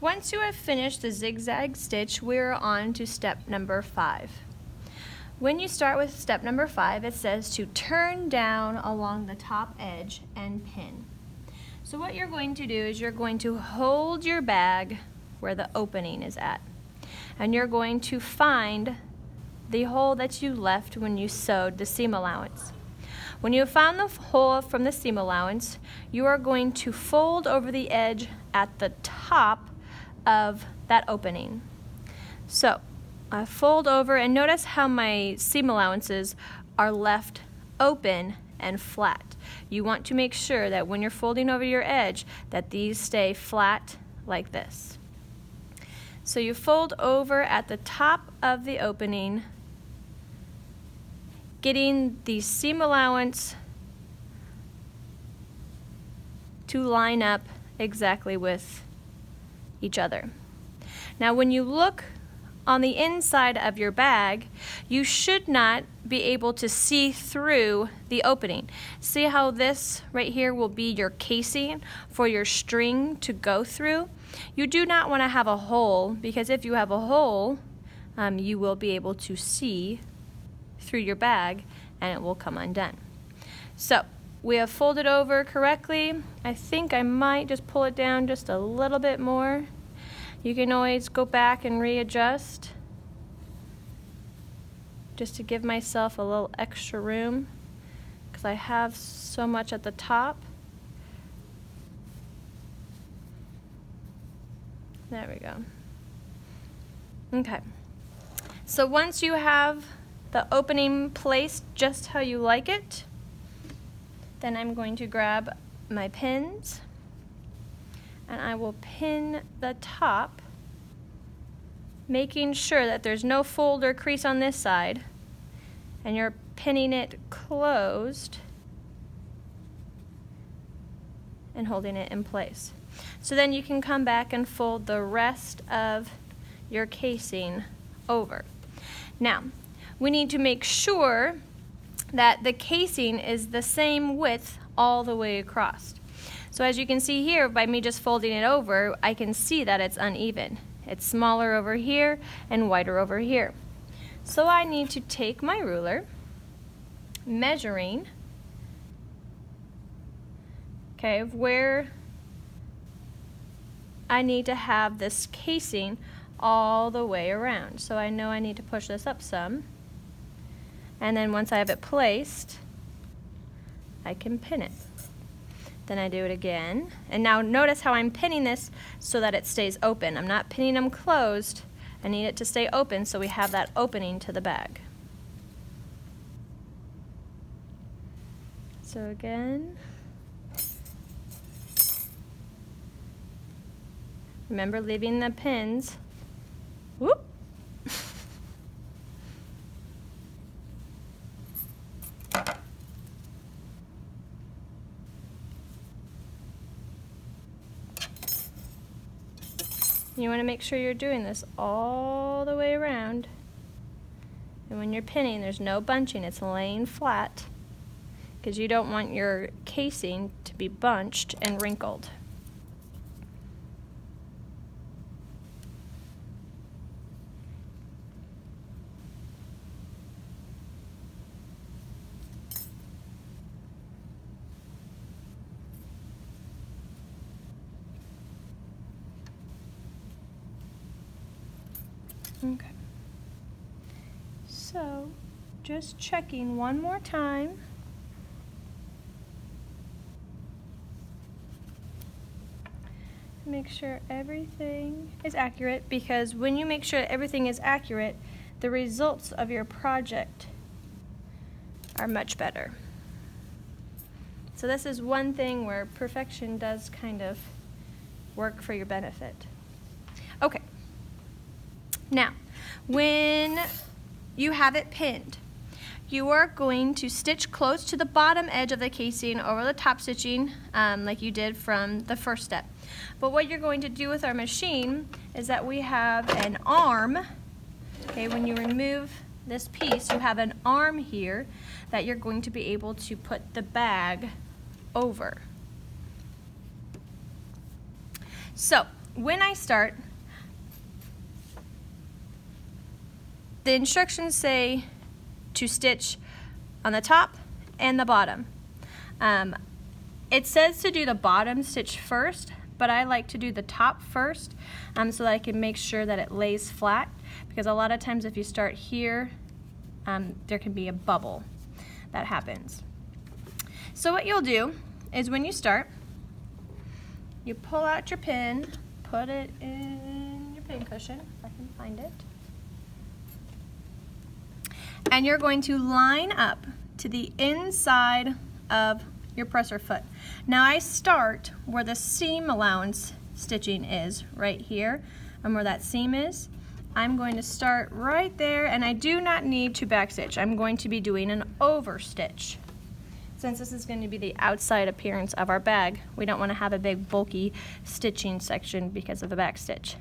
Once you have finished the zigzag stitch, we're on to step number 5. When you start with step number 5, it says to turn down along the top edge and pin. So what you're going to do is you're going to hold your bag where the opening is at, and you're going to find the hole that you left when you sewed the seam allowance. When you have found the hole from the seam allowance, you are going to fold over the edge at the top of that opening. So I fold over, and notice how my seam allowances are left open and flat. You want to make sure that when you're folding over your edge that these stay flat like this. So you fold over at the top of the opening, getting the seam allowance to line up exactly with each other. Now when you look on the inside of your bag, you should not be able to see through the opening. See how this right here will be your casing for your string to go through? You do not want to have a hole, because if you have a hole, you will be able to see through your bag and it will come undone. So we have folded over correctly. I think I might just pull it down just a little bit more. You can always go back and readjust just to give myself a little extra room because I have so much at the top. There we go. Okay. So once you have the opening placed just how you like it, then I'm going to grab my pins and I will pin the top, making sure that there's no fold or crease on this side, and you're pinning it closed and holding it in place. So then you can come back and fold the rest of your casing over. Now, we need to make sure that the casing is the same width all the way across. So as you can see here, by me just folding it over, I can see that it's uneven. It's smaller over here and wider over here. So I need to take my ruler, measuring, okay, of where I need to have this casing all the way around. So I know I need to push this up some, and then once I have it placed, I can pin it. Then I do it again, and now notice how I'm pinning this so that it stays open. I'm not pinning them closed. I need it to stay open so we have that opening to the bag. So again, remember leaving the pins. Whoop. You want to make sure you're doing this all the way around. And when you're pinning, there's no bunching, it's laying flat, because you don't want your casing to be bunched and wrinkled. Okay, so just checking one more time. Make sure everything is accurate, because when you make sure everything is accurate, the results of your project are much better. So this is one thing where perfection does kind of work for your benefit. Okay. Now, when you have it pinned, you are going to stitch close to the bottom edge of the casing over the top stitching like you did from the first step. But what you're going to do with our machine is that we have an arm. Okay, when you remove this piece, you have an arm here that you're going to be able to put the bag over. So when I start, the instructions say to stitch on the top and the bottom. It says to do the bottom stitch first, but I like to do the top first so that I can make sure that it lays flat, because a lot of times if you start here, there can be a bubble that happens. So what you'll do is when you start, you pull out your pin, put it in your pin cushion, if I can find it, and you're going to line up to the inside of your presser foot. Now I start where the seam allowance stitching is, right here, and where that seam is. I'm going to start right there, and I do not need to backstitch. I'm going to be doing an overstitch. Since this is going to be the outside appearance of our bag, we don't want to have a big bulky stitching section because of the backstitch.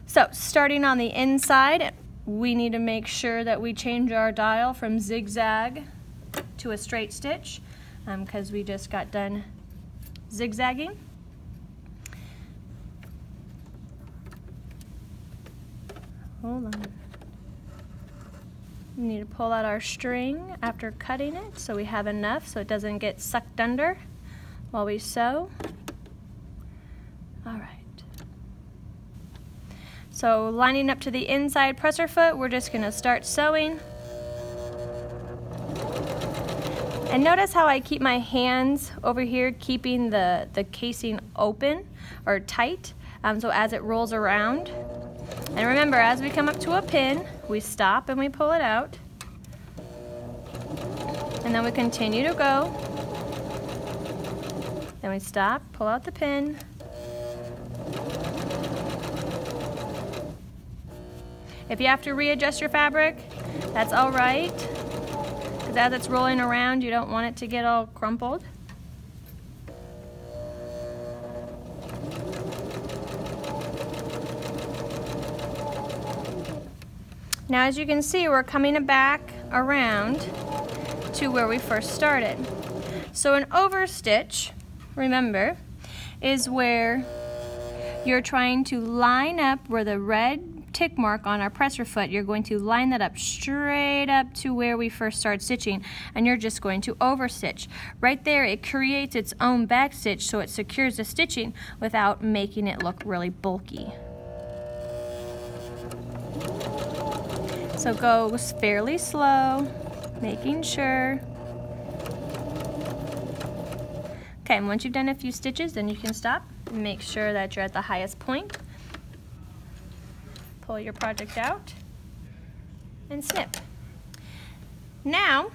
So starting on the inside, we need to make sure that we change our dial from zigzag to a straight stitch, because we just got done zigzagging. Hold on. We need to pull out our string after cutting it so we have enough so it doesn't get sucked under while we sew. All right. So lining up to the inside presser foot, we're just going to start sewing. And notice how I keep my hands over here, keeping the casing open or tight, so as it rolls around. And remember, as we come up to a pin, we stop and we pull it out. And then we continue to go. Then we stop, pull out the pin. If you have to readjust your fabric, that's all right. Because as it's rolling around, you don't want it to get all crumpled. Now as you can see, we're coming back around to where we first started. So an overstitch, remember, is where you're trying to line up where the red tick mark on our presser foot, you're going to line that up straight up to where we first started stitching, and you're just going to overstitch. Right there, it creates its own backstitch, so it secures the stitching without making it look really bulky. So go fairly slow, making sure. Okay, and once you've done a few stitches, then you can stop and make sure that you're at the highest point. Pull your project out and snip. Now,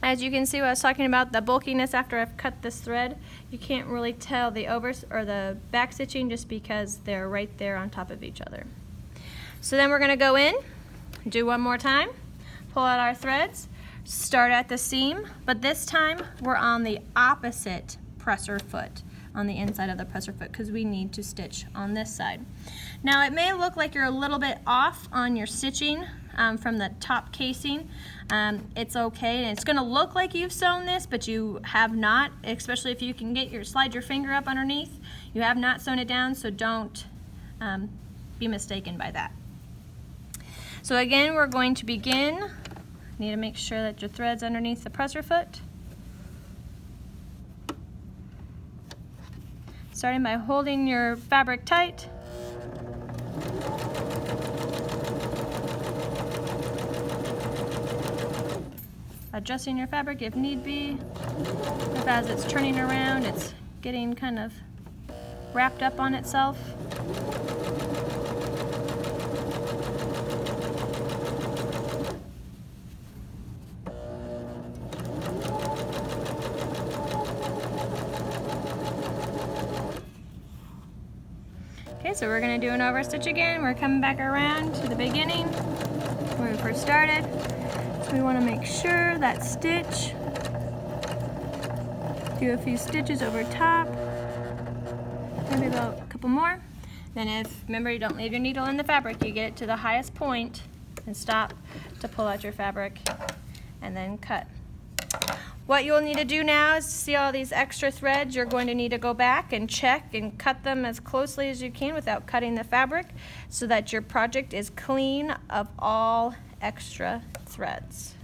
as you can see, what I was talking about, the bulkiness after I've cut this thread, you can't really tell the the back stitching just because they're right there on top of each other. So then we're going to go in, do one more time, pull out our threads, start at the seam, but this time we're on the opposite presser foot, on the inside of the presser foot, because we need to stitch on this side. Now it may look like you're a little bit off on your stitching from the top casing. It's okay, and it's going to look like you've sewn this, but you have not, especially if you can slide your finger up underneath. You have not sewn it down, so don't be mistaken by that. So again, we're going to begin. Need to make sure that your thread's underneath the presser foot. Starting by holding your fabric tight. Adjusting your fabric if need be. If as it's turning around, it's getting kind of wrapped up on itself. Okay, so we're going to do an overstitch again. We're coming back around to the beginning where we first started. So we want to make sure that stitch, do a few stitches over top, maybe about a couple more. Then remember, you don't leave your needle in the fabric, you get it to the highest point and stop to pull out your fabric and then cut. What you'll need to do now is see all these extra threads. You're going to need to go back and check and cut them as closely as you can without cutting the fabric so that your project is clean of all extra threads.